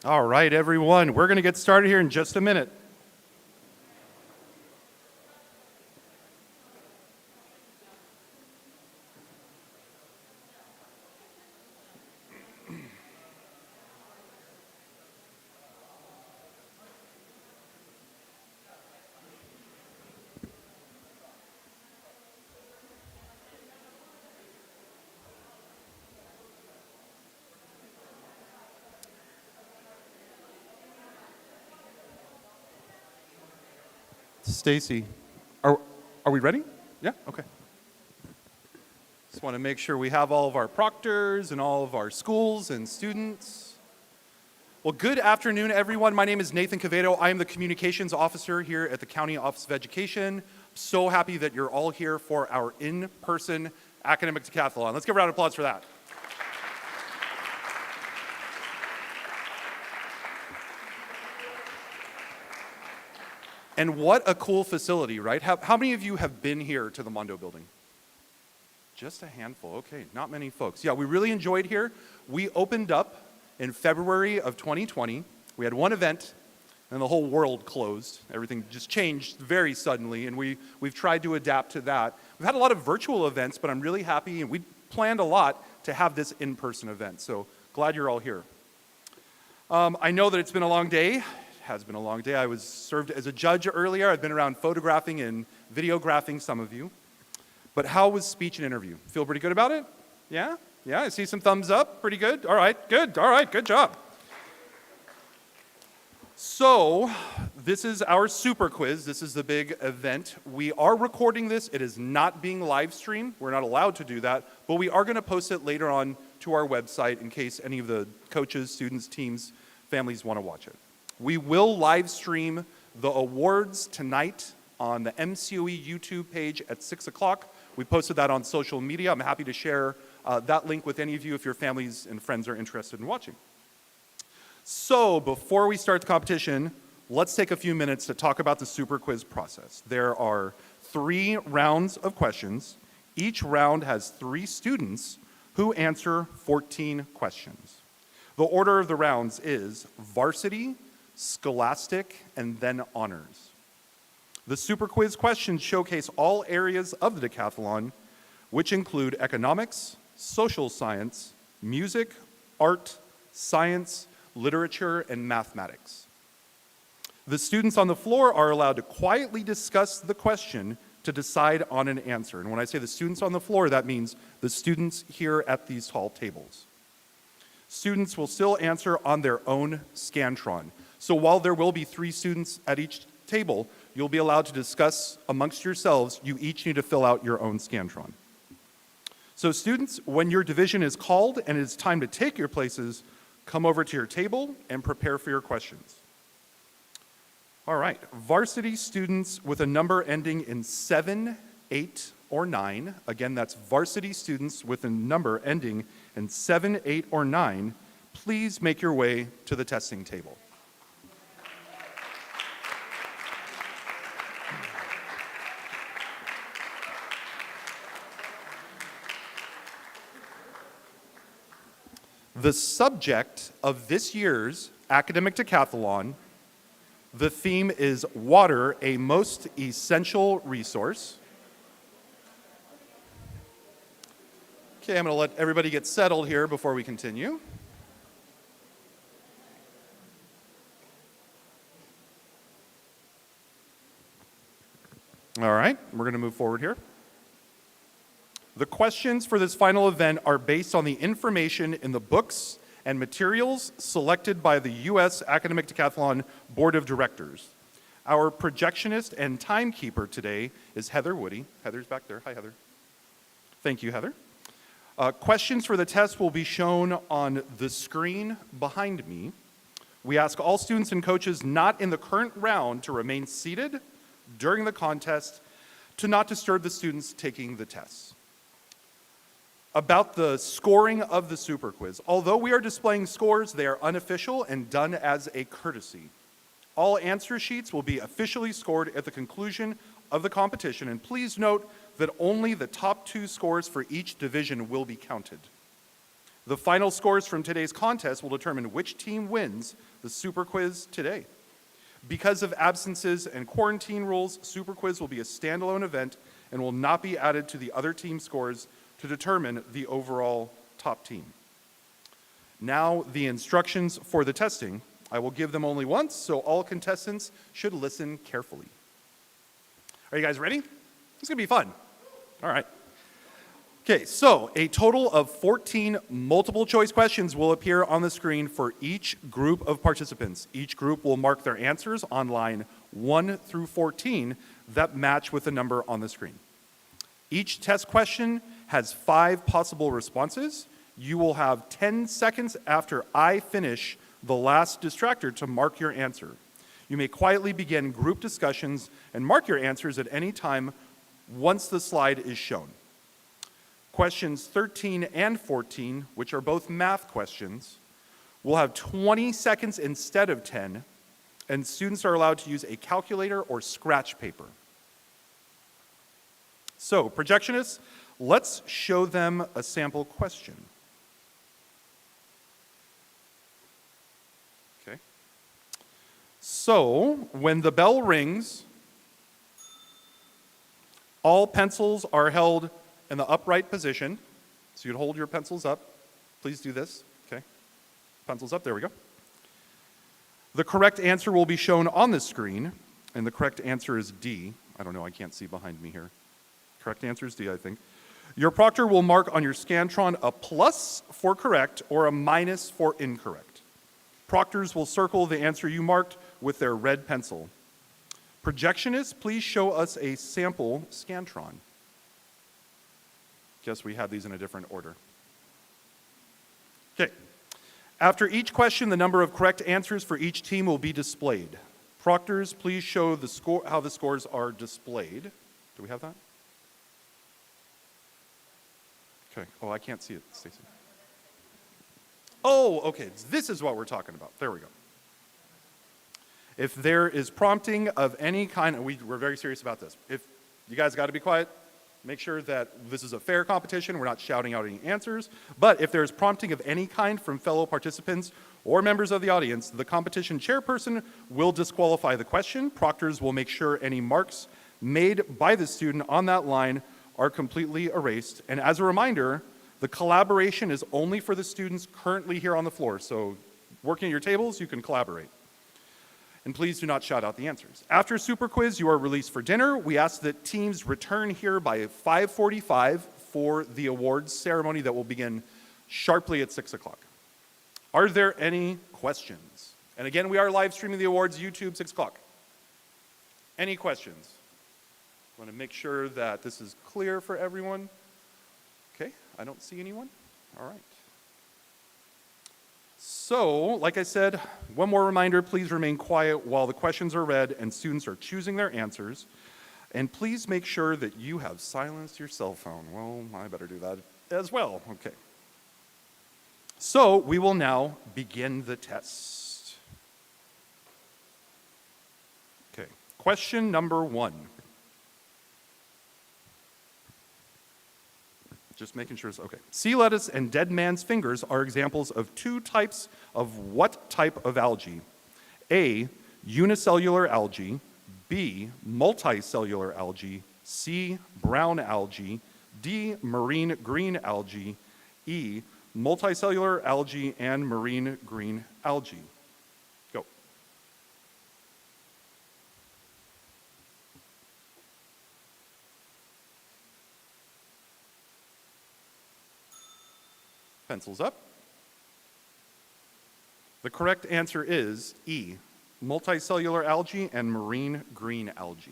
All right, everyone, we're going to get started here in just a minute. Stacy, are we ready? Yeah? Okay. Just want to make sure we have all of our proctors and all of our schools and students. Well, good afternoon, everyone. My name is Nathan Cavedo. I am the Communications Officer here at the County Office of Education. So happy that you're all here for our in-person academic decathlon. Let's give a round of applause for that. And what a cool facility, right? How many of you have been here to the Mondo building? Just a handful, okay, not many folks. Yeah, we really enjoyed here. We opened up in February of 2020. We had one event, and the whole world closed. Everything just changed very suddenly, and we've tried to adapt to that. We've had a lot of virtual events, but I'm really happy, and we planned a lot to have this in-person event, so glad you're all here. I know that it's been a long day. Has been a long day. I was served as a judge earlier. I've been around photographing and videographing some of you. But how was speech and interview? Feel pretty good about it? Yeah? Yeah, I see some thumbs up. Pretty good. All right, good. All right, good job. So, this is our super quiz. This is the big event. We are recording this. It is not being live streamed. We're not allowed to do that. But we are going to post it later on to our website in case any of the coaches, students, teams, families want to watch it. We will live stream the awards tonight on the MCOE YouTube page at 6 o'clock. We posted that on social media. I'm happy to share that link with any of you if your families and friends are interested in watching. So before we start the competition, let's take a few minutes to talk about the super quiz process. There are 3 rounds of questions. Each round has 3 students who answer 14 questions. The order of the rounds is varsity, scholastic, and then honors. The super quiz questions showcase all areas of the decathlon, which include economics, social science, music, art, science, literature, and mathematics. The students on the floor are allowed to quietly discuss the question to decide on an answer. And when I say the students on the floor, that means the students here at these tall tables. Students will still answer on their own Scantron. So while there will be 3 students at each table, you'll be allowed to discuss amongst yourselves. You each need to fill out your own Scantron. So students, when your division is called and it's time to take your places, come over to your table and prepare for your questions. All right, varsity students with a number ending in 7, 8, or 9. Again, that's varsity students with a number ending in 7, 8, or 9. Please make your way to the testing table. The subject of this year's academic decathlon, the theme is water, a most essential resource. Okay, I'm going to let everybody get settled here before we continue. All right, we're going to move forward here. The questions for this final event are based on the information in the books and materials selected by the U.S. Academic Decathlon Board of Directors. Our projectionist and timekeeper today is Heather Woody. Heather's back there. Hi, Heather. Thank you, Heather. Questions for the test will be shown on the screen behind me. We ask all students and coaches not in the current round to remain seated during the contest to not disturb the students taking the tests. About the scoring of the super quiz. Although we are displaying scores, they are unofficial and done as a courtesy. All answer sheets will be officially scored at the conclusion of the competition, and please note that only the top 2 scores for each division will be counted. The final scores from today's contest will determine which team wins the super quiz today. Because of absences and quarantine rules, super quiz will be a standalone event and will not be added to the other team scores to determine the overall top team. Now, the instructions for the testing. I will give them only once, so all contestants should listen carefully. Are you guys ready? It's gonna be fun. All right. Okay, so a total of 14 multiple choice questions will appear on the screen for each group of participants. Each group will mark their answers on line 1 through 14 that match with the number on the screen. Each test question has 5 possible responses. You will have 10 seconds after I finish the last distractor to mark your answer. You may quietly begin group discussions and mark your answers at any time once the slide is shown. Questions 13 and 14, which are both math questions, will have 20 seconds instead of 10, and students are allowed to use a calculator or scratch paper. So, projectionists, let's show them a sample question. Okay. So, when the bell rings, all pencils are held in the upright position. So you'd hold your pencils up. Please do this, okay? Pencils up, there we go. The correct answer will be shown on the screen, and the correct answer is D. I don't know, I can't see behind me here. Correct answer is D, I think. Your proctor will mark on your Scantron a plus for correct or a minus for incorrect. Proctors will circle the answer you marked with their red pencil. Projectionists, please show us a sample Scantron. Guess we have these in a different order. Okay. After each question, the number of correct answers for each team will be displayed. Proctors, please show the score, how the scores are displayed. Do we have that? Okay. Oh, I can't see it, Stacy. Oh, okay. This is what we're talking about. There we go. If there is prompting of any kind, and we're very serious about this. If you guys got to be quiet, make sure that this is a fair competition. We're not shouting out any answers. But if there's prompting of any kind from fellow participants or members of the audience, the competition chairperson will disqualify the question. Proctors will make sure any marks made by the student on that line are completely erased. And as a reminder, the collaboration is only for the students currently here on the floor. So working at your tables, you can collaborate. And please do not shout out the answers. After Super Quiz, you are released for dinner. We ask that teams return here by 5:45 for the awards ceremony that will begin sharply at 6 o'clock. Are there any questions? And again, we are live streaming the awards, YouTube, 6 o'clock. Any questions? I want to make sure that this is clear for everyone. Okay, I don't see anyone. All right. So, like I said, one more reminder, please remain quiet while the questions are read and students are choosing their answers. And please make sure that you have silenced your cell phone. Well, I better do that as well. Okay. So, we will now begin the test. Okay, question number 1. Just making sure it's okay. Sea lettuce and dead man's fingers are examples of 2 types of what type of algae? A, unicellular algae, B, multicellular algae, C, brown algae, D, marine green algae, E, multicellular algae and marine green algae. Go. Pencils up. The correct answer is E, multicellular algae and marine green algae.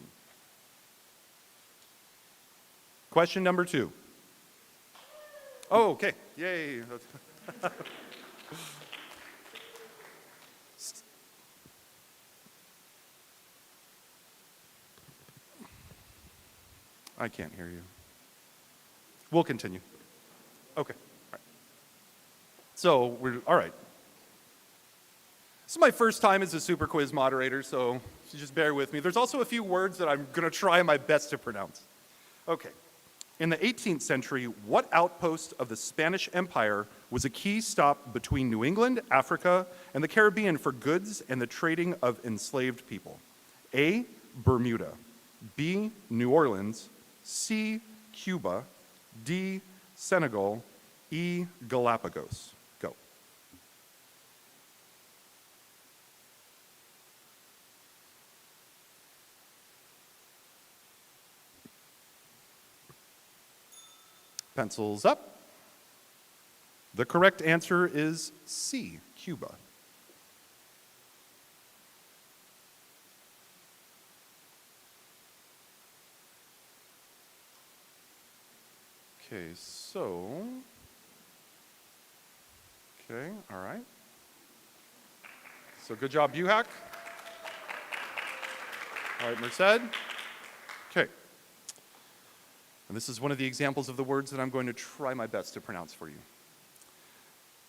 Question number 2. Oh, okay. Yay. I can't hear you. We'll continue. Okay. All right. So, all right. This is my first time as a Super Quiz moderator, so just bear with me. There's also a few words that I'm going to try my best to pronounce. Okay. In the 18th century, what outpost of the Spanish Empire was a key stop between New England, Africa, and the Caribbean for goods and the trading of enslaved people? A, Bermuda, B, New Orleans, C, Cuba, D, Senegal, E, Galapagos. Go. Pencils up. The correct answer is C, Cuba. Okay, all right. So good job, Buhack. All right, Merced. Okay. And this is one of the examples of the words that I'm going to try my best to pronounce for you.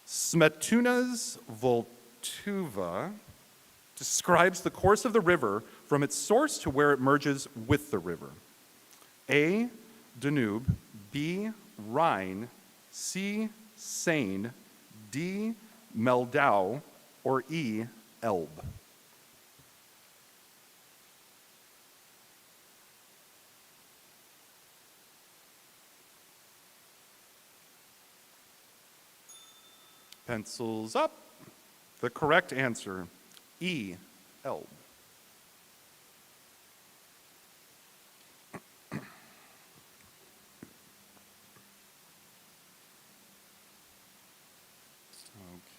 Smetunas Voltuva describes the course of the river from its source to where it merges with the river. A, Danube, B, Rhine, C, Seine, D, Meldau, or E, Elbe. Pencils up. The correct answer, E, Elbe.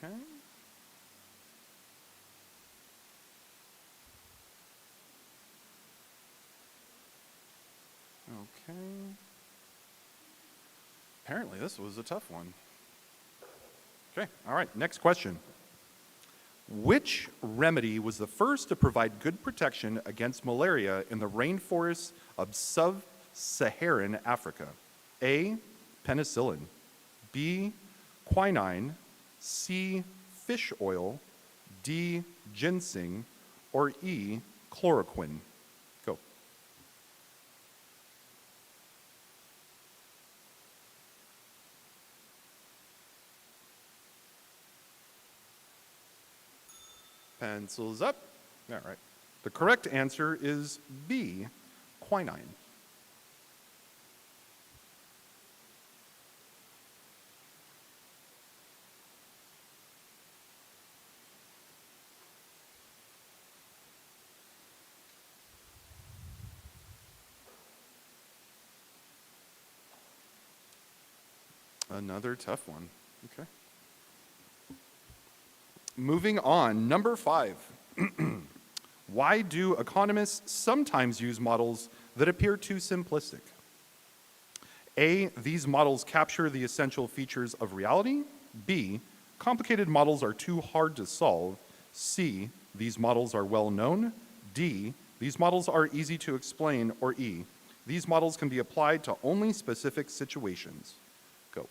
Okay. Okay. Apparently this was a tough one. Okay, all right, next question. Which remedy was the first to provide good protection against malaria in the rainforests of sub-Saharan Africa? A, penicillin, B, quinine, C, fish oil, D, ginseng, or E, chloroquine? Go. Pencils up. All right. The correct answer is B, quinine. Another tough one. Okay. Moving on, number 5. Why do economists sometimes use models that appear too simplistic? A, these models capture the essential features of reality. B, complicated models are too hard to solve. C, these models are well known. D, these models are easy to explain. Or E, these models can be applied to only specific situations. Go.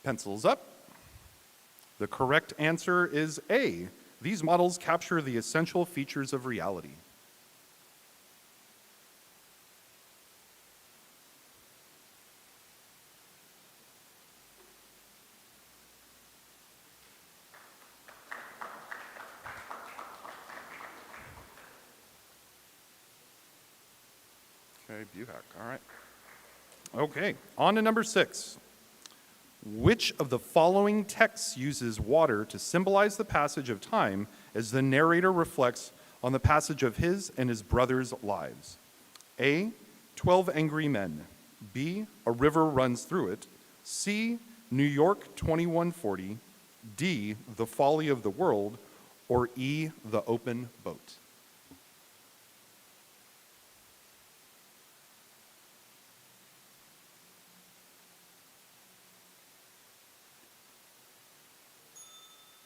Pencils up. The correct answer is A. These models capture the essential features of reality. Okay, Buhack, all right. Okay, on to number 6. Which of the following texts uses water to symbolize the passage of time as the narrator reflects on the passage of his and his brothers' lives? A, 12 Angry Men. B, A River Runs Through It. C, New York 2140. D, The Folly of the World. Or E, The Open Boat.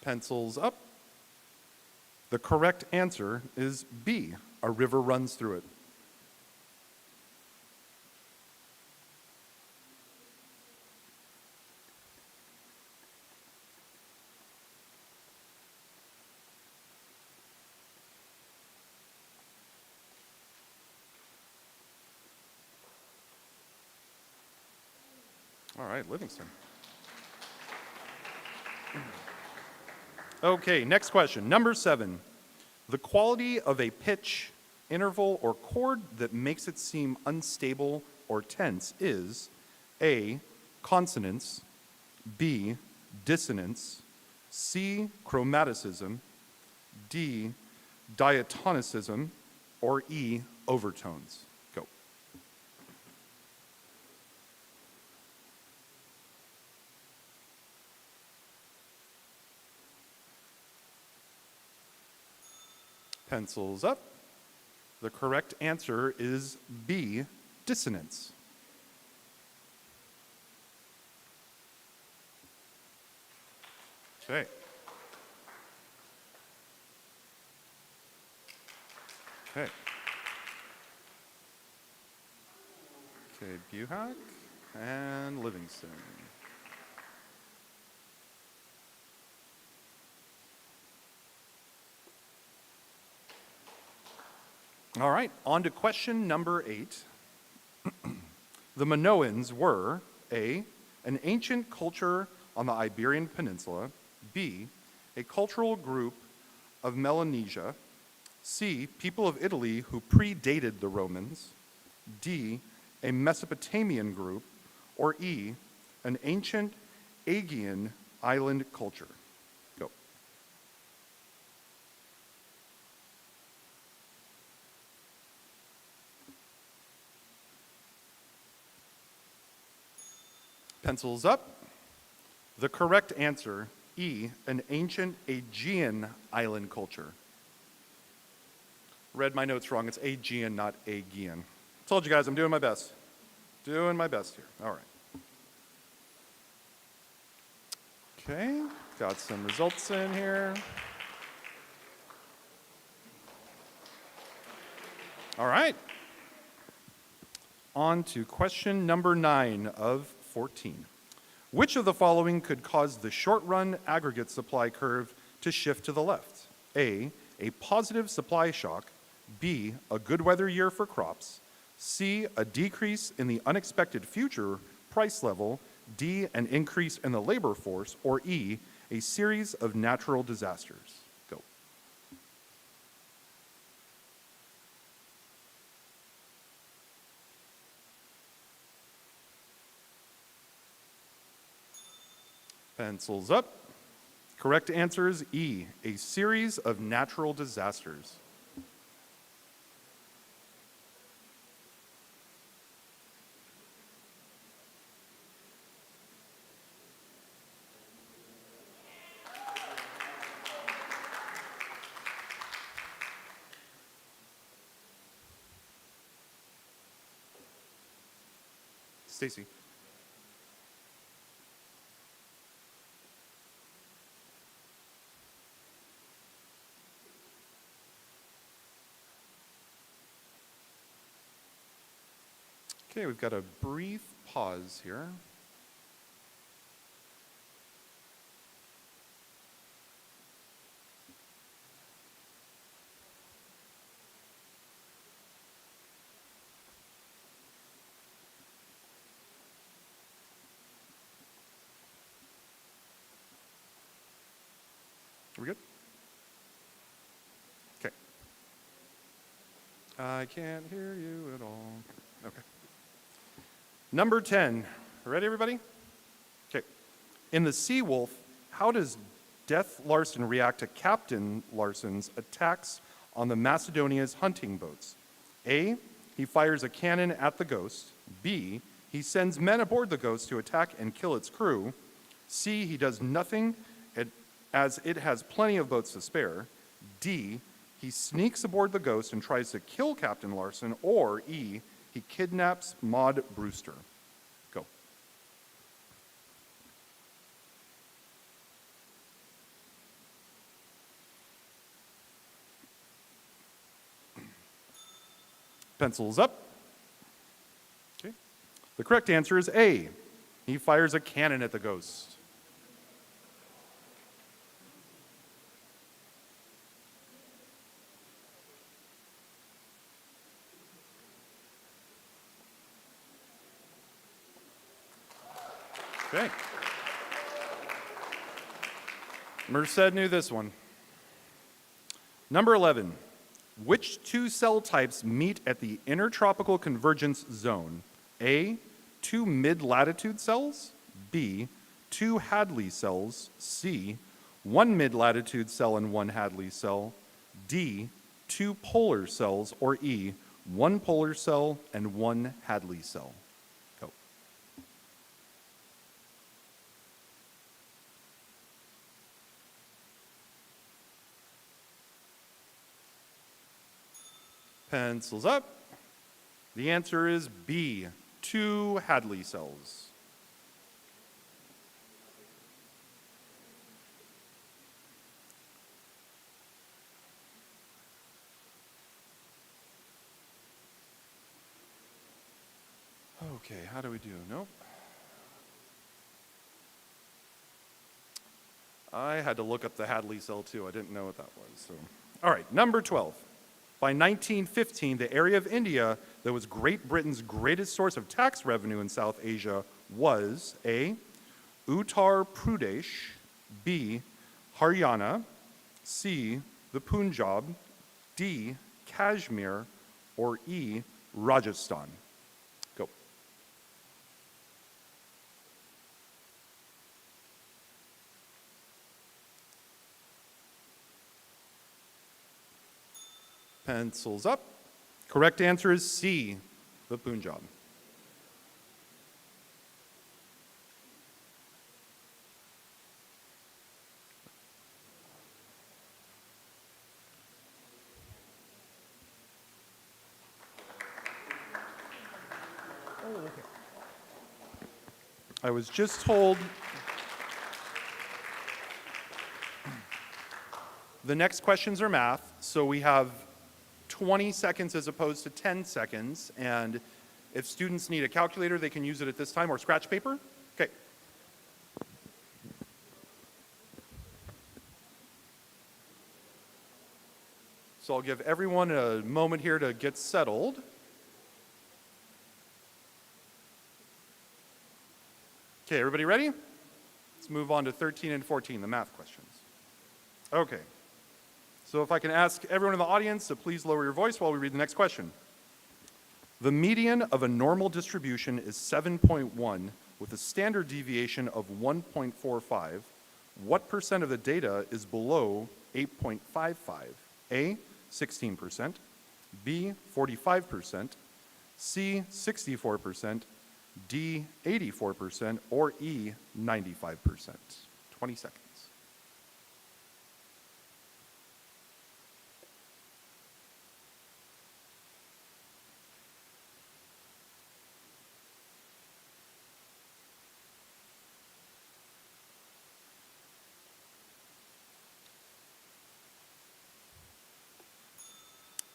Pencils up. The correct answer is B, A River Runs Through It. All right, Livingston. Okay, next question. Number 7. The quality of a pitch, interval, or chord that makes it seem unstable or tense is A, consonance, B, dissonance, C, chromaticism, D, diatonicism, or E, overtones. Go. Pencils up. The correct answer is B, dissonance. Okay. Okay. Okay, Buhack and Livingston. All right, on to question number 8. The Minoans were A, an ancient culture on the Iberian Peninsula, B, a cultural group of Melanesia, C, people of Italy who predated the Romans, D, a Mesopotamian group, or E, an ancient Aegean island culture. Go. Pencils up. The correct answer, E, an ancient Aegean island culture. Read my notes wrong. It's Aegean, not Aegean. Told you guys I'm doing my best. Doing my best here. All right. Okay, got some results in here. All right. On to question number 9 of 14. Which of the following could cause the short-run aggregate supply curve to shift to the left? A positive supply shock. B, a good weather year for crops. C, a decrease in the unexpected future price level. D, an increase in the labor force. Or E, a series of natural disasters. Go. Pencils up. Correct answer is E, a series of natural disasters. Stacy. Okay, we've got a brief pause here. We good? Okay. I can't hear you at all. Okay. Number 10. Ready, everybody? Okay. In the Sea Wolf, how does Death Larson react to Captain Larson's attacks on the Macedonia's hunting boats? A, he fires a cannon at the Ghost. B, he sends men aboard the Ghost to attack and kill its crew. C, he does nothing as it has plenty of boats to spare. D, he sneaks aboard the Ghost and tries to kill Captain Larson. Or E, he kidnaps Maud Brewster. Go. Pencils up. Okay. The correct answer is A. He fires a cannon at the Ghost. Okay. Merced knew this one. Number 11. Which two cell types meet at the intertropical convergence zone? A, 2 mid-latitude cells. B, 2 Hadley cells. C, 1 mid-latitude cell and 1 Hadley cell. D, 2 polar cells. Or E, 1 polar cell and 1 Hadley cell. Go. Pencils up. The answer is B, 2 Hadley cells. Okay, how do we do? Nope. I had to look up the Hadley cell too. I didn't know what that was. So, all right, number 12. By 1915, the area of India that was Great Britain's greatest source of tax revenue in South Asia was A, Uttar Pradesh, B, Haryana, C, the Punjab, D, Kashmir, or E, Rajasthan. Go. Pencils up. Correct answer is C, the Punjab. Oh, okay. I was just told the next questions are math, so we have 20 seconds as opposed to 10 seconds. And if students need a calculator, they can use it at this time, or scratch paper. Okay. So I'll give everyone a moment here to get settled. Okay, everybody ready? Let's move on to 13 and 14, the math questions. Okay. So if I can ask everyone in the audience to please lower your voice while we read the next question. The median of a normal distribution is 7.1 with a standard deviation of 1.45. What percent of the data is below 8.55? A, 16%, B, 45%, C, 64%, D, 84%, or E, 95%. 20 seconds.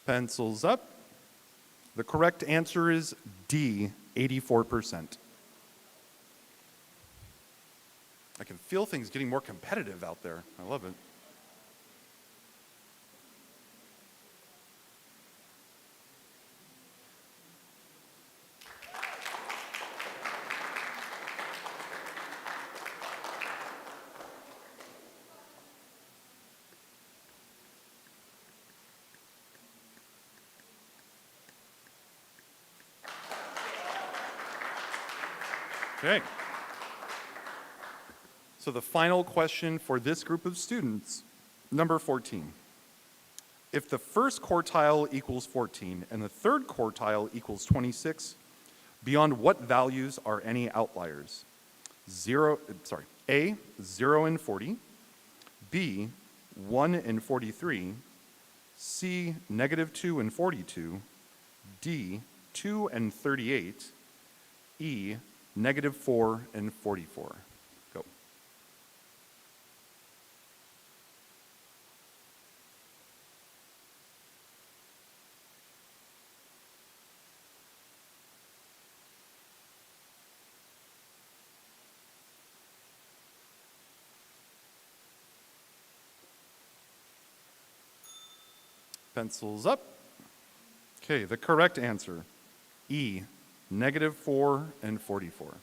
Pencils up. The correct answer is D, 84%. I can feel things getting more competitive out there. I love it. Okay. So the final question for this group of students, number 14. If the first quartile equals 14 and the third quartile equals 26, beyond what values are any outliers? A, 0 and 40, B, 1 and 43, C, -2 and 42, D, 2 and 38, E, -4 and 44. Go. Pencils up. Okay, the correct answer, E, -4 and 44.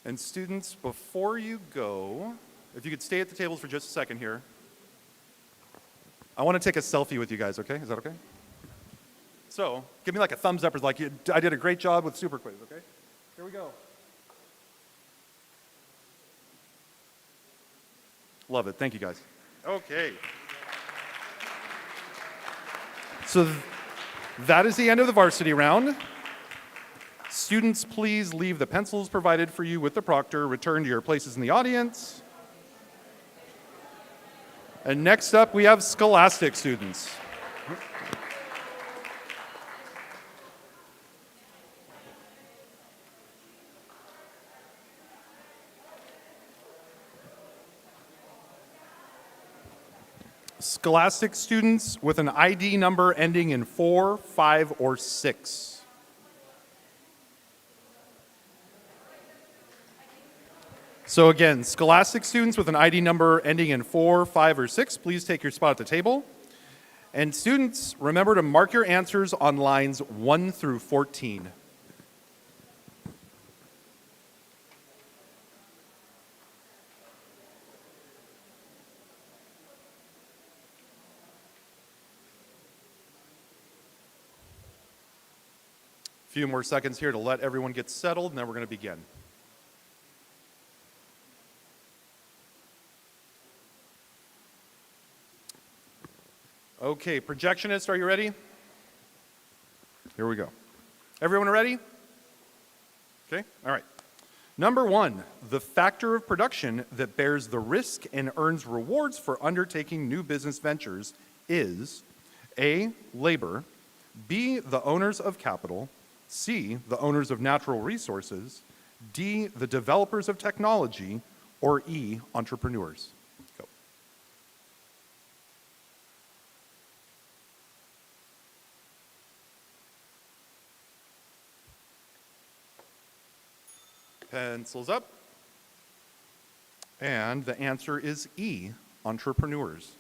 And students, before you go, if you could stay at the tables for just a second here. I want to take a selfie with you guys, okay? Is that okay? So, give me like a thumbs up or like, I did a great job with Super Quiz, okay? Here we go. Love it. Thank you, guys. Okay. So that is the end of the varsity round. Students, please leave the pencils provided for you with the proctor. Return to your places in the audience. And next up, we have Scholastic students. Scholastic students with an ID number ending in 4, 5, or 6. So again, Scholastic students with an ID number ending in 4, 5, or 6, please take your spot at the table. And students, remember to mark your answers on lines 1 through 14. A few more seconds here to let everyone get settled, and then we're going to begin. Okay, projectionist, are you ready? Here we go. Everyone ready? Okay, all right. Number 1, the factor of production that bears the risk and earns rewards for undertaking new business ventures is A, labor, B, the owners of capital, C, the owners of natural resources, D, the developers of technology, or E, entrepreneurs. Go. Pencils up. And the answer is E, entrepreneurs.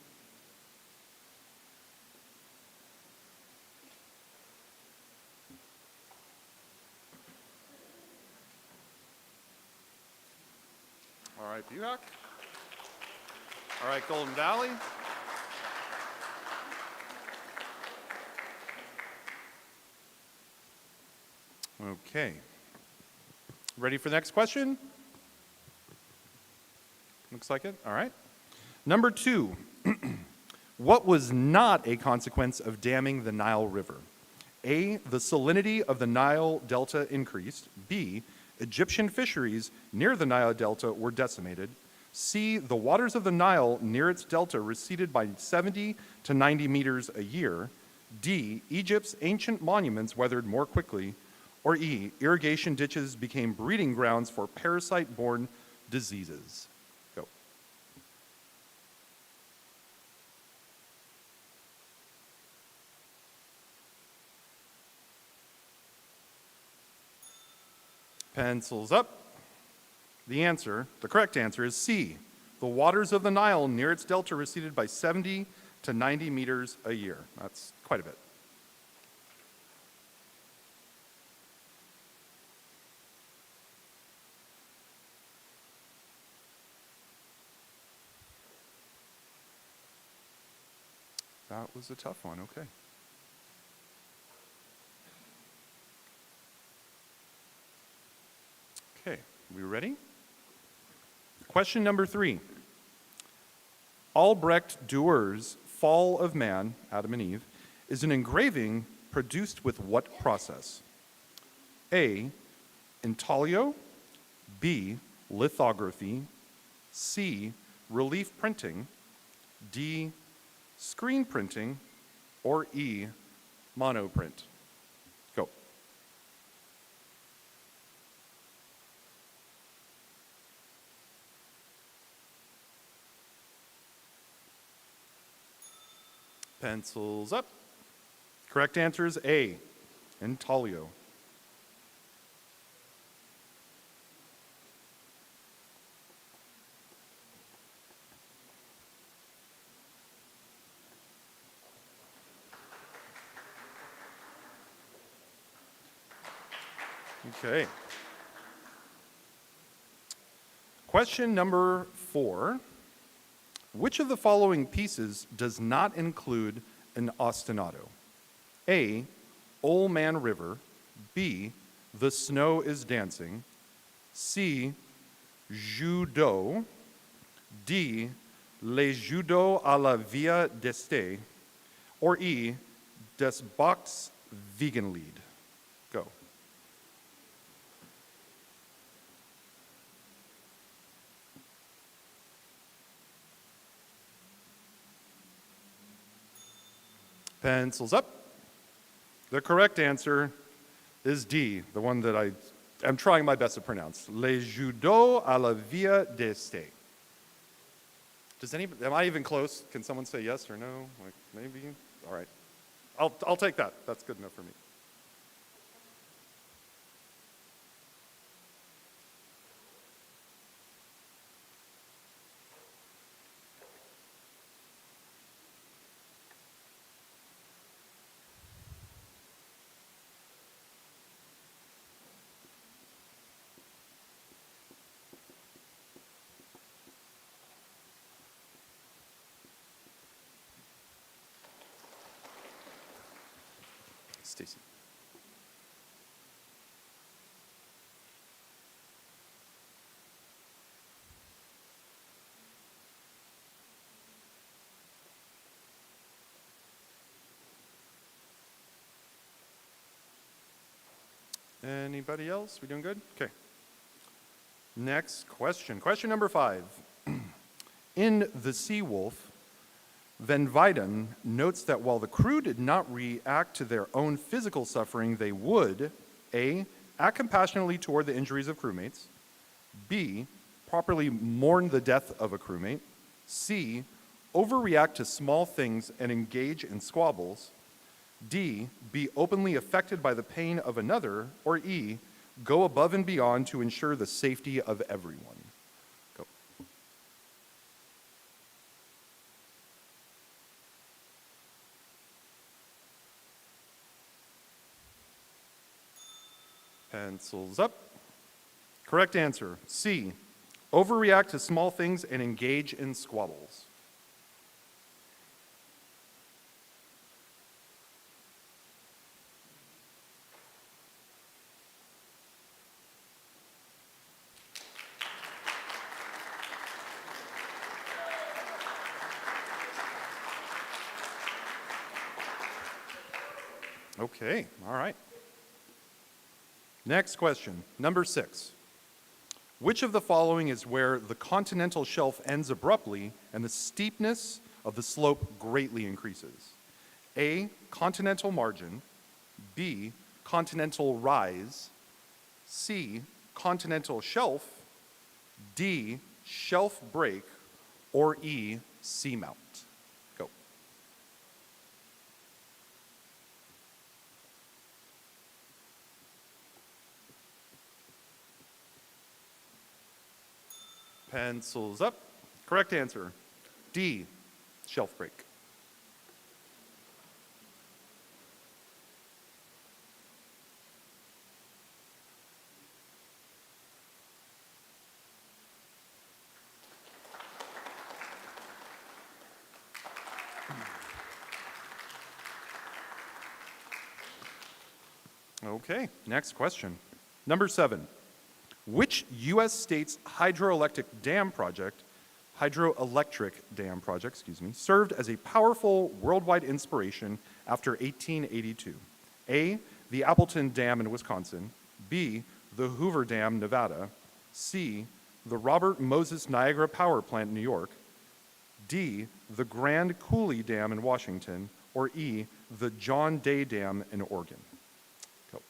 All right, Buhack. All right, Golden Valley. Okay. Ready for the next question? Looks like it. All right. Number 2. What was not a consequence of damming the Nile River? A, the salinity of the Nile Delta increased. B, Egyptian fisheries near the Nile Delta were decimated. C, the waters of the Nile near its delta receded by 70 to 90 meters a year. D, Egypt's ancient monuments weathered more quickly. Or E, irrigation ditches became breeding grounds for parasite-borne diseases. Go. Pencils up. The correct answer is C. The waters of the Nile near its delta receded by 70 to 90 meters a year. That's quite a bit. That was a tough one, okay. Okay, we ready? Question number 3. Albrecht Dührer's Fall of Man, Adam and Eve, is an engraving produced with what process? A, intaglio, B, lithography, C, relief printing, D, screen printing, or E, monoprint. Go. Pencils up. Correct answer is A, intaglio. Okay. Question number 4. Which of the following pieces does not include an ostinato? A, Old Man River. B, The Snow is Dancing. C, Judo. D, Les Judo à la Via d'Este. Or E, Des Box Veganlied. Go. Pencils up. The correct answer is D, the one that I am trying my best to pronounce. Les Judo à la Via d'Este. Am I even close? Can someone say yes or no? Like maybe? All right. I'll take that. That's good enough for me. Stacy. Anybody else? We doing good? Okay. Next question. Question number 5. In The Sea Wolf, Van Weyden notes that while the crew did not react to their own physical suffering, they would A, act compassionately toward the injuries of crewmates. B, properly mourn the death of a crewmate. C, overreact to small things and engage in squabbles. D, be openly affected by the pain of another. Or E, go above and beyond to ensure the safety of everyone. Go. Pencils up. Correct answer, C, overreact to small things and engage in squabbles. Okay, all right. Next question, number 6. Which of the following is where the continental shelf ends abruptly and the steepness of the slope greatly increases? A, continental margin. B, continental rise. C, continental shelf. D, shelf break. Or E, seamount. Go. Pencils up. Correct answer, D, shelf break. Okay, next question. Number 7. Which U.S. state's hydroelectric dam project, served as a powerful worldwide inspiration after 1882? A, the Appleton Dam in Wisconsin. B, the Hoover Dam, Nevada. C, the Robert Moses Niagara Power Plant, New York. D, the Grand Coulee Dam in Washington. Or E, the John Day Dam in Oregon. Go.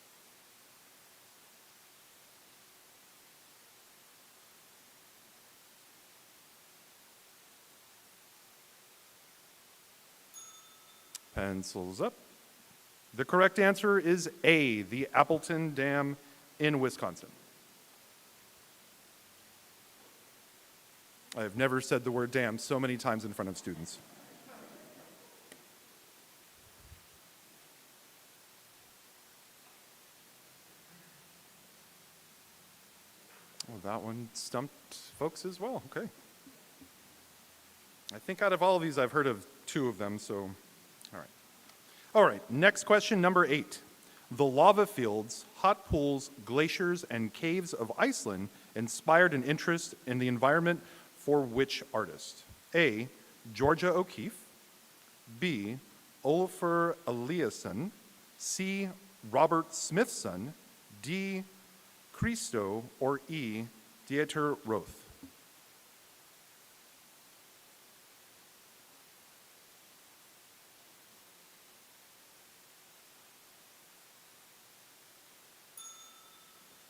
Pencils up. The correct answer is A, the Appleton Dam in Wisconsin. I have never said the word dam so many times in front of students. Oh, that one stumped folks as well. Okay. I think out of all of these, I've heard of 2 of them, so all right. All right, next question, number 8. The lava fields, hot pools, glaciers, and caves of Iceland inspired an interest in the environment for which artist? A, Georgia O'Keeffe, B, Olafur Eliasson, C, Robert Smithson, D, Christo, or E, Dieter Roth?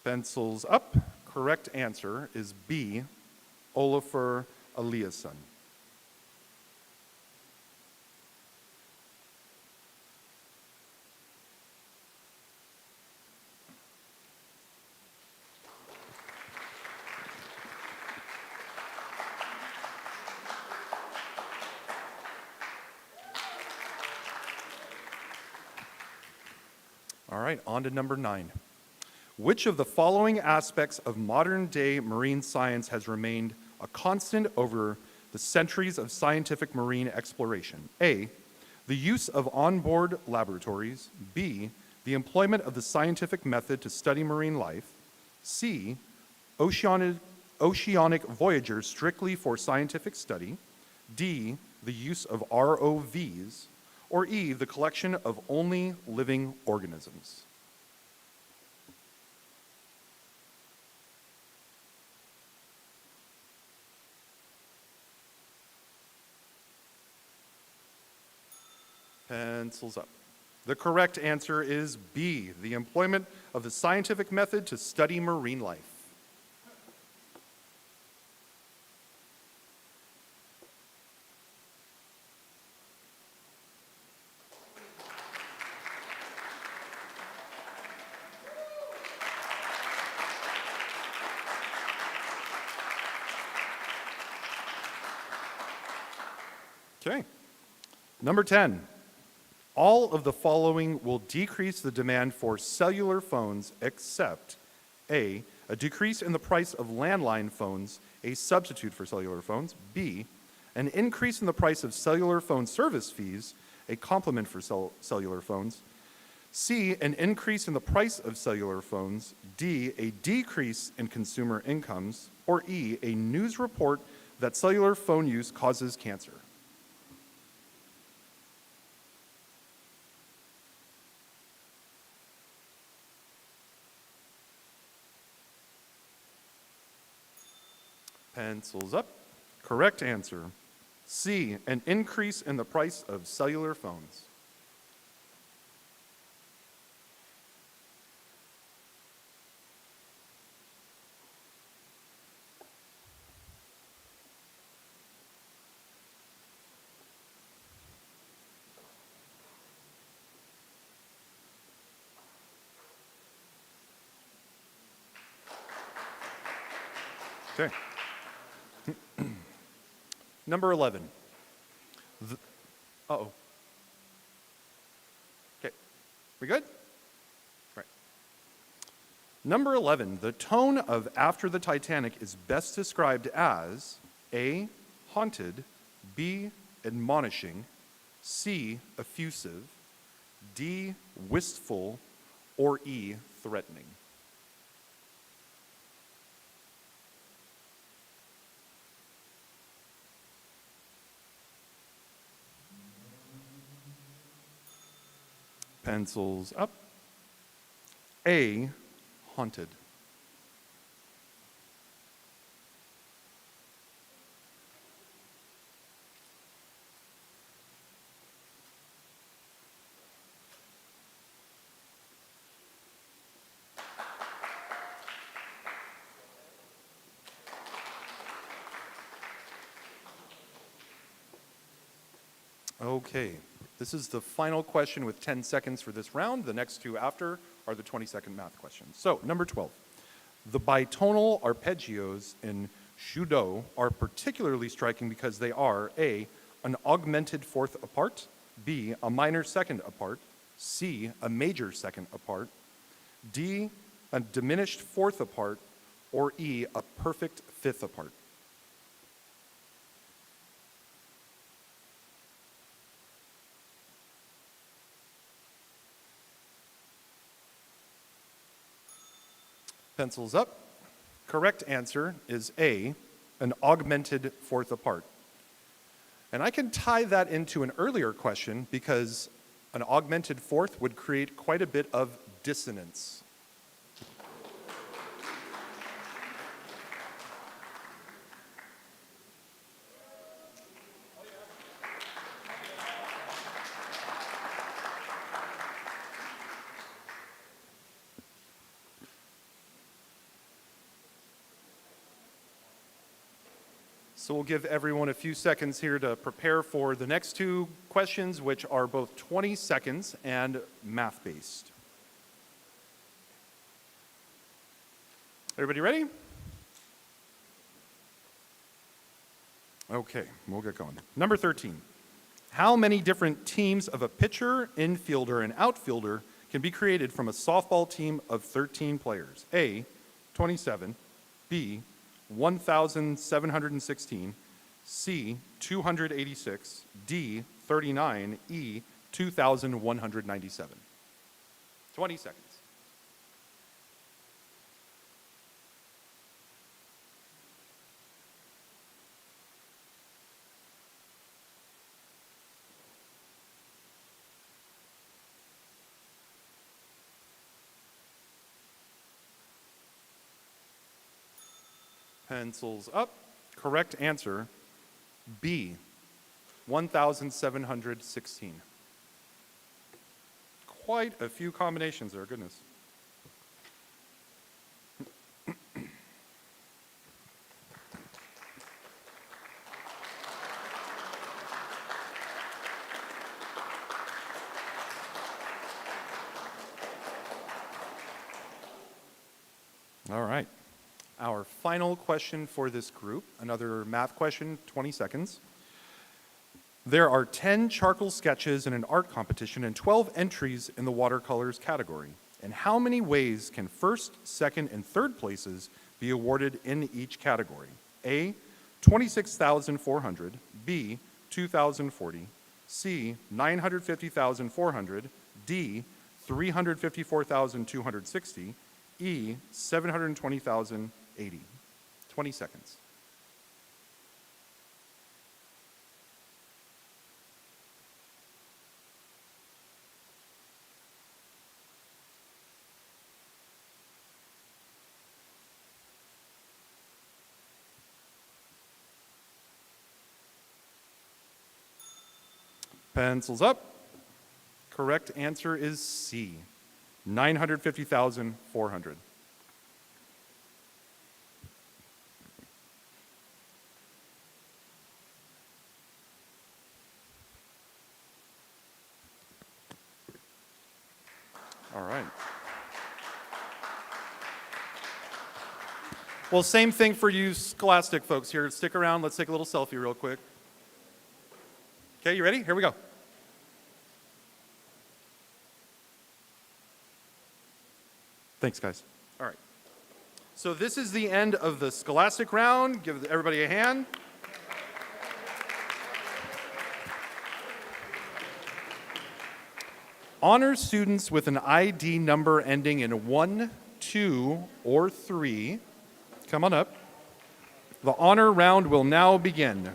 Pencils up. Correct answer is B, Olafur Eliasson. All right, on to number 9. Which of the following aspects of modern-day marine science has remained a constant over the centuries of scientific marine exploration? A, the use of onboard laboratories. B, the employment of the scientific method to study marine life. C, oceanic voyagers strictly for scientific study. D, the use of ROVs. Or E, the collection of only living organisms. Pencils up. The correct answer is B, the employment of the scientific method to study marine life. Okay. Number 10. All of the following will decrease the demand for cellular phones except A, a decrease in the price of landline phones, a substitute for cellular phones. B, an increase in the price of cellular phone service fees, a complement for cellular phones. C, an increase in the price of cellular phones. D, a decrease in consumer incomes. Or E, a news report that cellular phone use causes cancer. Pencils up. Correct answer. C, an increase in the price of cellular phones. Okay. Number 11. Uh-oh. Okay. We good? Right. Number 11. The tone of After the Titanic is best described as A, haunted, B, admonishing, C, effusive, D, wistful, or E, threatening. Pencils up. A, haunted. Okay. This is the final question with 10 seconds for this round. The next 2 after are the 20-second math questions. So, number 12. The bitonal arpeggios in Shudo are particularly striking because they are A, an augmented fourth apart, B, a minor second apart, C, a major second apart, D, a diminished fourth apart, Or E, a perfect fifth apart? Pencils up. Correct answer is A, an augmented fourth apart. And I can tie that into an earlier question because an augmented fourth would create quite a bit of dissonance. So we'll give everyone a few seconds here to prepare for the next two questions, which are both 20 seconds and math-based. Everybody ready? Okay, we'll get going. Number 13. How many different teams of a pitcher, infielder, and outfielder can be created from a softball team of 13 players? A, 27, B, 1,716, C, 286, D, 39, E, 2,197. 20 seconds. Pencils up. Correct answer, B, 1,716. Quite a few combinations there, goodness. All right. Our final question for this group, another math question, 20 seconds. There are 10 charcoal sketches in an art competition and 12 entries in the watercolors category. In how many ways can first, second, and third places be awarded in each category? A, 26,400, B, 2,040, C, 950,400, D, 354,260, E, 720,080. 20 seconds. Pencils up. Correct answer is C, 950,400. All right. Well, same thing for you Scholastic folks here. Stick around. Let's take a little selfie real quick. Okay, you ready? Here we go. Thanks, guys. All right. So this is the end of the Scholastic round. Give everybody a hand. Honors students with an ID number ending in 1, 2, or 3. Come on up. The honor round will now begin.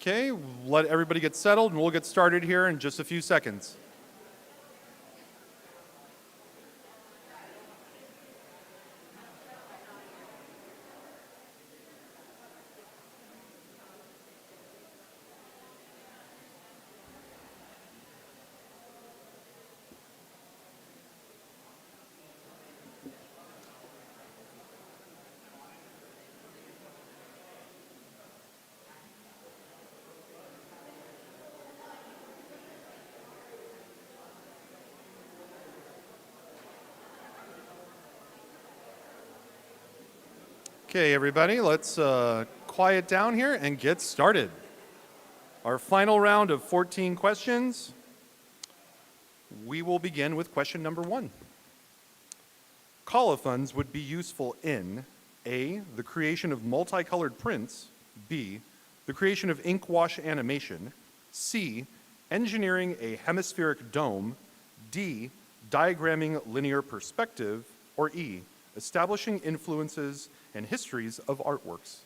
Okay, let everybody get settled and we'll get started here in just a few seconds. Okay, everybody, let's quiet down here and get started. Our final round of 14 questions. We will begin with question number 1. Colophons would be useful in A, the creation of multicolored prints, B, the creation of ink wash animation, C, engineering a hemispheric dome, D, diagramming linear perspective, or E, establishing influences and histories of artworks.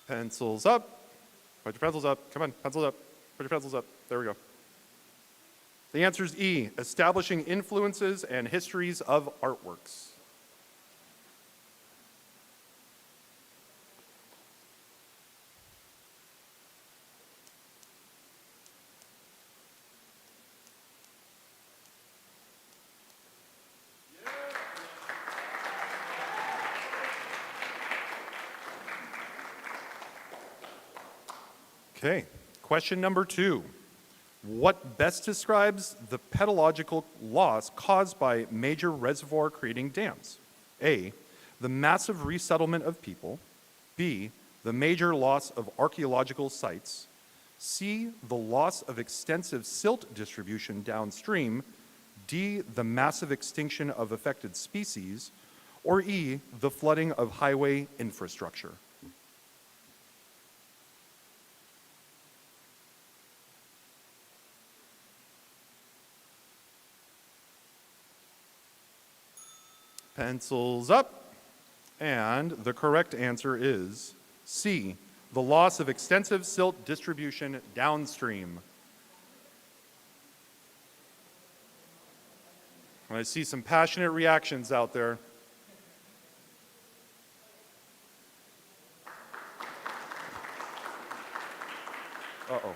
Pencils up. Put your pencils up. Come on, pencils up. Put your pencils up. There we go. The answer is E, establishing influences and histories of artworks. Okay, question number 2. What best describes the pedological loss caused by major reservoir creating dams? A, the massive resettlement of people. B, the major loss of archaeological sites. C, the loss of extensive silt distribution downstream. D, the massive extinction of affected species. Or E, the flooding of highway infrastructure. Pencils up. And the correct answer is C, the loss of extensive silt distribution downstream. I see some passionate reactions out there. Uh-oh.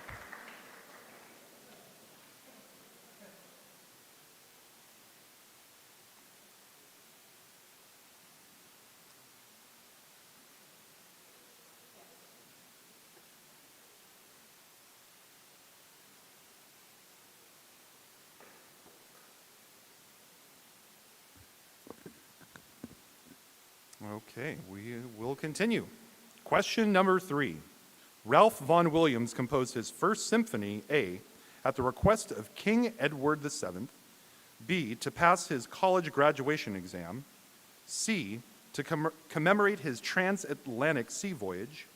Okay, we will continue. Question number 3. Ralph Vaughan Williams composed his first symphony, A, at the request of King Edward VII, B, to pass his college graduation exam, C, to commemorate his transatlantic sea voyage,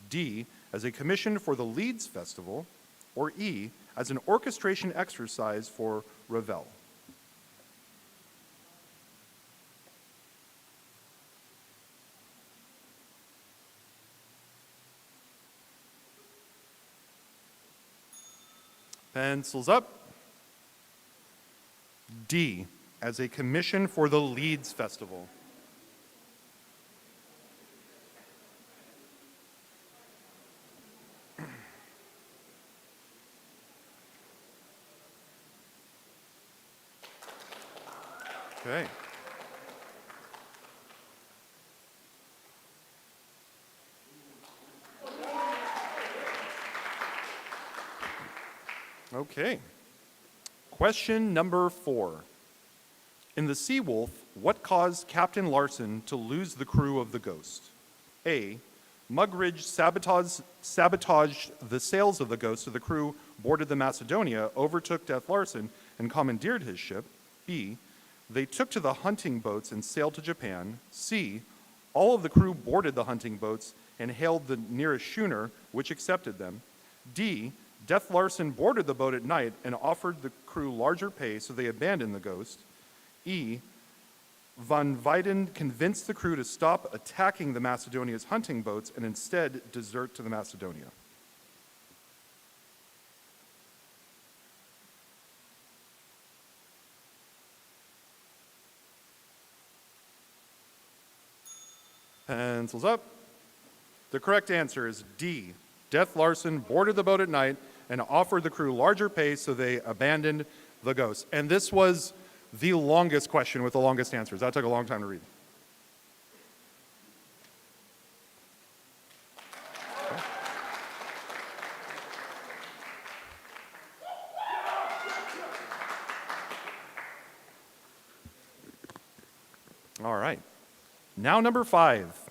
D, as a commission for the Leeds Festival, or E, as an orchestration exercise for Ravel. Pencils up. D, as a commission for the Leeds Festival. Okay. Okay. Question number 4. In the Seawolf, what caused Captain Larson to lose the crew of the Ghost? A, Mugridge sabotaged the sails of the Ghost so the crew boarded the Macedonia, overtook Death Larson, and commandeered his ship. B, they took to the hunting boats and sailed to Japan. C, all of the crew boarded the hunting boats and hailed the nearest schooner, which accepted them. D, Death Larson boarded the boat at night and offered the crew larger pay, so they abandoned the Ghost. E. Von Weiden convinced the crew to stop attacking the Macedonia's hunting boats and instead desert to the Macedonia. Pencils up. The correct answer is D. Death Larson boarded the boat at night and offered the crew larger pay, so they abandoned the Ghost. And this was the longest question with the longest answers. That took a long time to read. Okay. All right. Now number 5.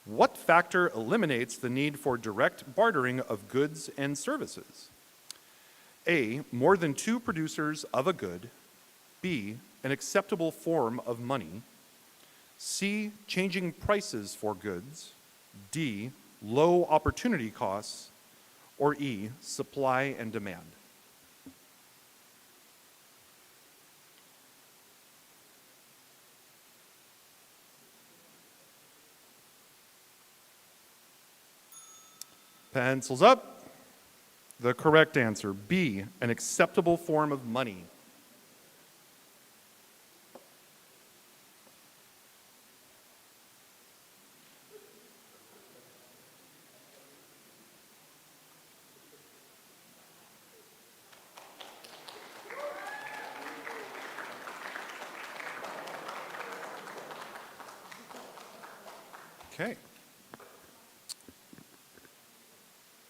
What factor eliminates the need for direct bartering of goods and services? A, more than 2 producers of a good. B, an acceptable form of money. C, changing prices for goods. D, low opportunity costs. Or E, supply and demand. Pencils up. The correct answer, B, an acceptable form of money. Okay.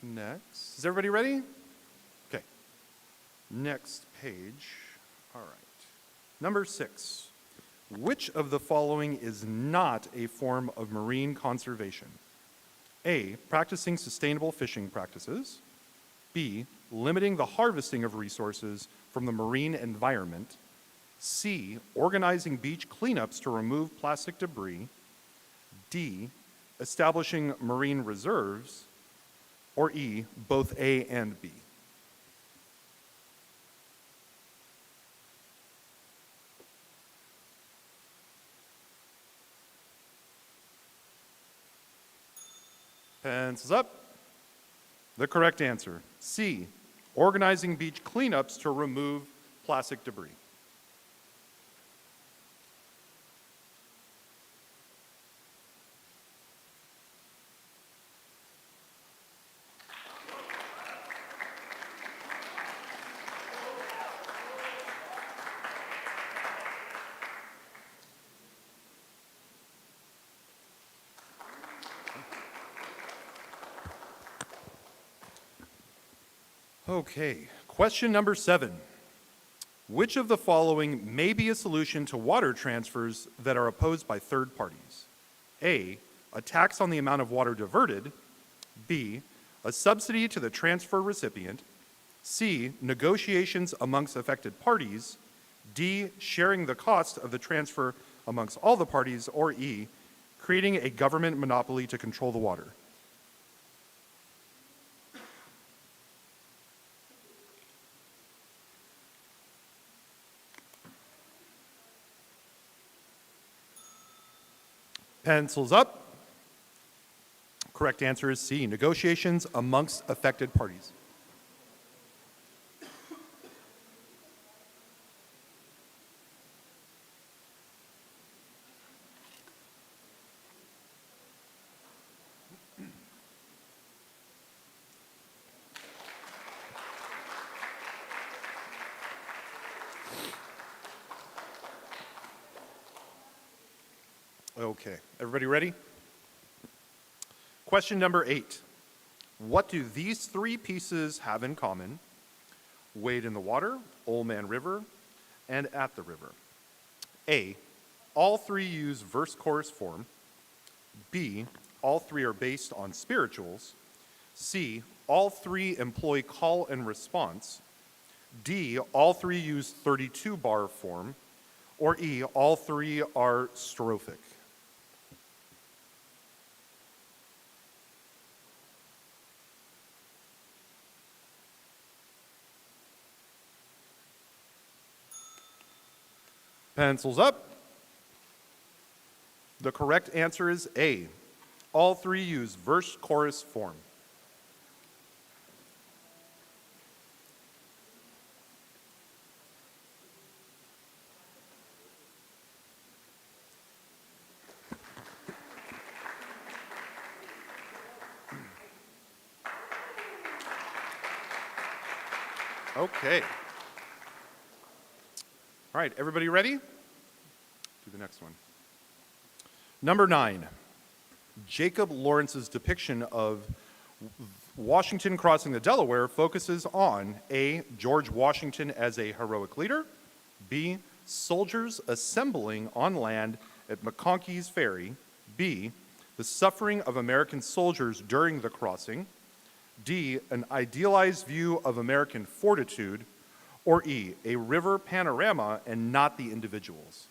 Next. Is everybody ready? Okay. Next page. All right. Number 6. Which of the following is not a form of marine conservation? A, practicing sustainable fishing practices. B, limiting the harvesting of resources from the marine environment. C, organizing beach cleanups to remove plastic debris. D, establishing marine reserves. Or E, both A and B. Pencils up. The correct answer, C, organizing beach cleanups to remove plastic debris. Okay, question number 7. Which of the following may be a solution to water transfers that are opposed by third parties? A, a tax on the amount of water diverted. B, a subsidy to the transfer recipient. C, negotiations amongst affected parties. D, sharing the cost of the transfer amongst all the parties. Or E, creating a government monopoly to control the water. Pencils up. Correct answer is C, negotiations amongst affected parties. Okay, everybody ready? Question number 8. What do these 3 pieces have in common? Wade in the water, Old Man River, and At the River. A, all 3 use verse-chorus form. B, all 3 are based on spirituals. C, all 3 employ call and response. D, all 3 use 32-bar form. Or E, all 3 are strophic. Pencils up. The correct answer is A. All three use verse-chorus form. Okay. All right, everybody ready? Do the next one. Number 9. Jacob Lawrence's depiction of Washington crossing the Delaware focuses on A, George Washington as a heroic leader, B, soldiers assembling on land at McConkey's Ferry, B, the suffering of American soldiers during the crossing, D, an idealized view of American fortitude, or E, a river panorama and not the individuals.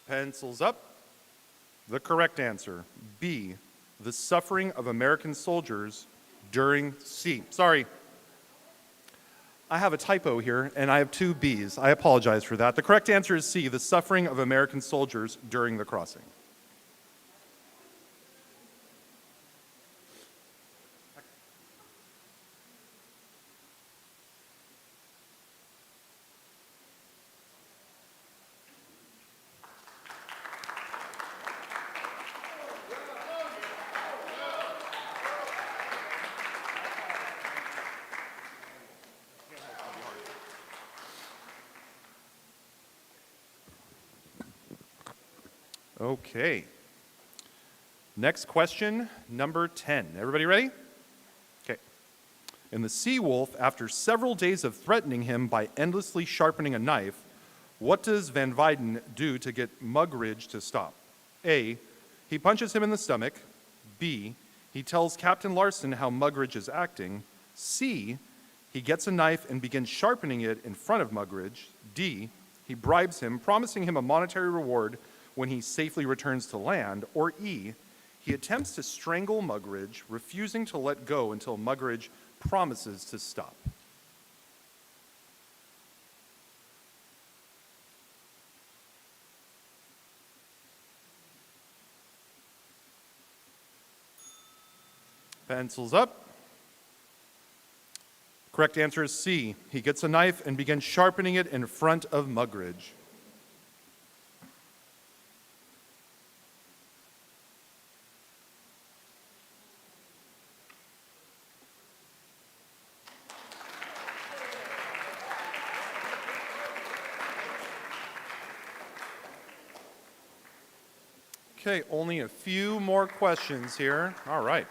Pencils up. The correct answer, B, the suffering of American soldiers during C. Sorry, I have a typo here, and I have 2 B's. I apologize for that. The correct answer is C, the suffering of American soldiers during the crossing. Okay. Next question, number 10. Everybody ready? Okay. And the sea wolf, after several days of threatening him by endlessly sharpening a knife, what does Van Weyden do to get Mugridge to stop? A, he punches him in the stomach. B, he tells Captain Larson how Mugridge is acting. C, he gets a knife and begins sharpening it in front of Mugridge. D, he bribes him, promising him a monetary reward when he safely returns to land. Or E, he attempts to strangle Mugridge, refusing to let go until Mugridge promises to stop. Pencils up. Correct answer is C. He gets a knife and begins sharpening it in front of Mugridge. Okay, only a few more questions here. All right.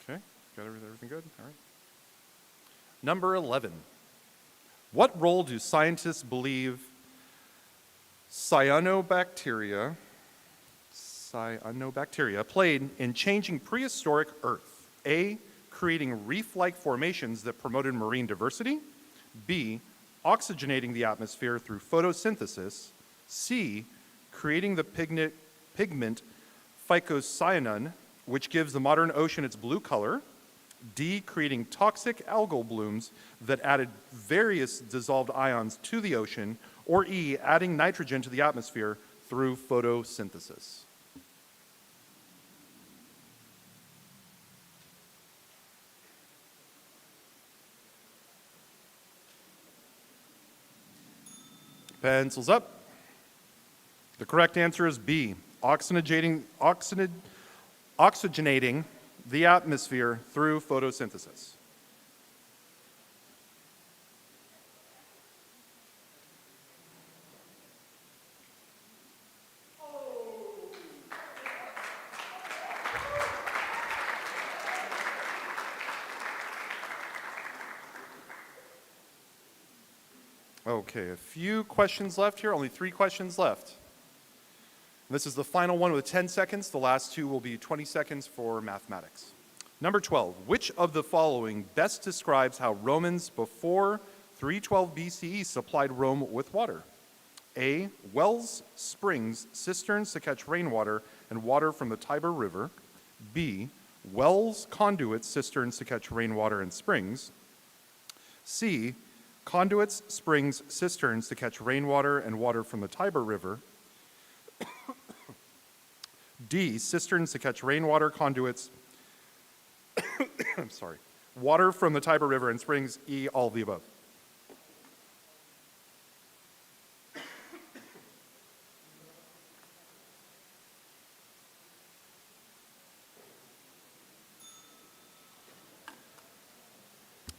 Okay, got everything good? All right. Number 11. What role do scientists believe cyanobacteria played in changing prehistoric Earth? A, creating reef-like formations that promoted marine diversity. B, oxygenating the atmosphere through photosynthesis. C, creating the pigment phycocyanin, which gives the modern ocean its blue color. D, creating toxic algal blooms that added various dissolved ions to the ocean. Or E, adding nitrogen to the atmosphere through photosynthesis. Pencils up. The correct answer is B, oxygenating the atmosphere through photosynthesis. Okay, a few questions left here, only 3 questions left. This is the final one with 10 seconds. The last 2 will be 20 seconds for mathematics. Number 12, which of the following best describes how Romans before 312 BCE supplied Rome with water? A, wells, springs, cisterns to catch rainwater and water from the Tiber River. B, wells, conduits, cisterns to catch rainwater and springs. C, conduits, springs, cisterns to catch rainwater and water from the Tiber River. D, cisterns to catch rainwater, conduits, I'm sorry, water from the Tiber River and springs. E, all of the above.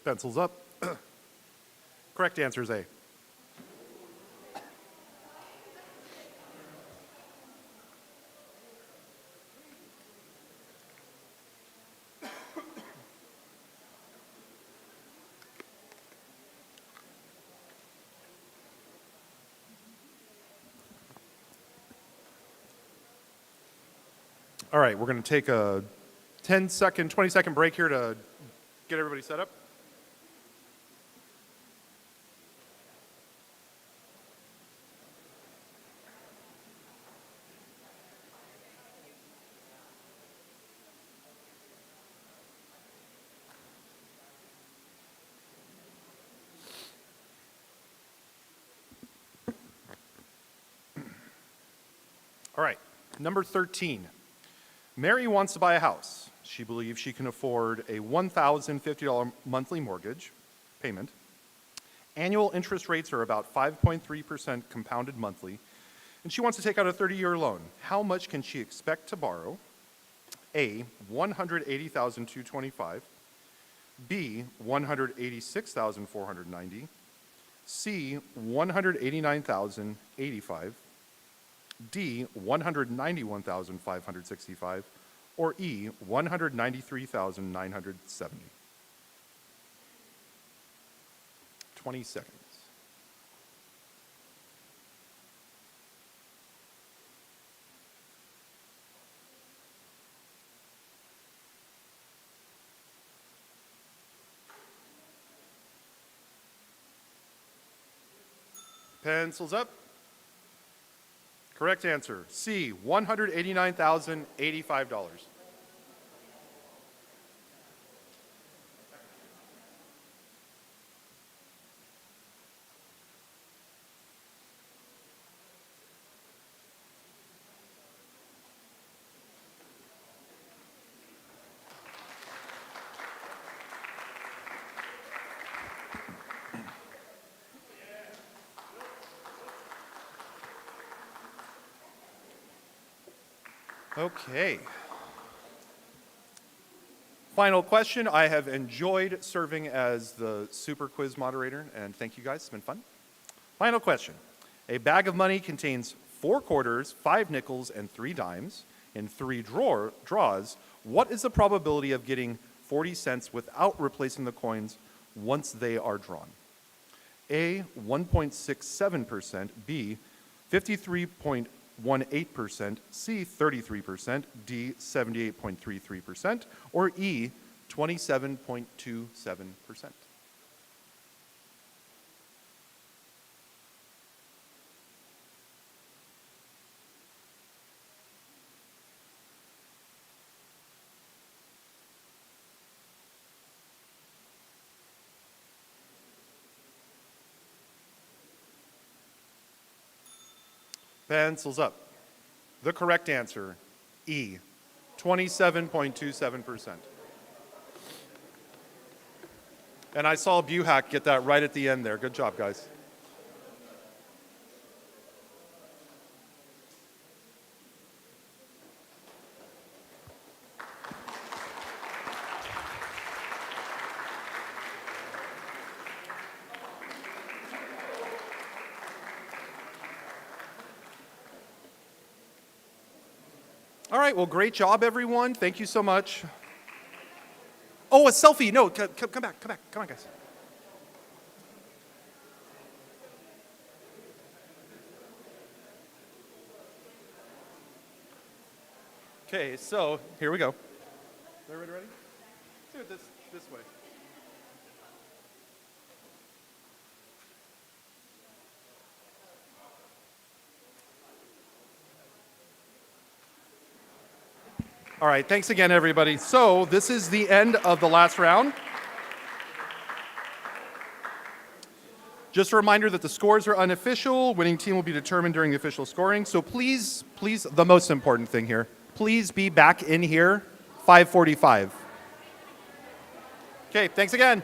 Pencils up. Correct answer is A. All right, we're going to take a 10-second, 20-second break here to get everybody set up. All right, number 13. Mary wants to buy a house. She believes she can afford a $1,050 monthly mortgage payment. Annual interest rates are about 5.3% compounded monthly, and she wants to take out a 30-year loan. How much can she expect to borrow? A, $180,225. B, $186,490. C, $189,085. D, $191,565, or E, $193,970. 20 seconds. Pencils up. Correct answer, C, $189,085. Okay. Final question. I have enjoyed serving as the super quiz moderator, and thank you guys. It's been fun. Final question. A bag of money contains 4 quarters, 5 nickels, and 3 dimes. In 3 draws, what is the probability of getting 40 cents without replacing the coins once they are drawn? A, 1.67%, B, 53.18%, C, 33%, D, 78.33%, or E, 27.27%. Pencils up. The correct answer, E, 27.27%. And I saw Buhack get that right at the end there. Good job, guys. All right, well, great job, everyone. Thank you so much. Oh, a selfie. No, come back. Come on, guys. Okay, so here we go. Everybody ready? it this way. All right, thanks again, everybody. So this is the end of the last round. Just a reminder that the scores are unofficial. Winning team will be determined during the official scoring. So please, the most important thing here, please be back in here 5:45. Okay, thanks again.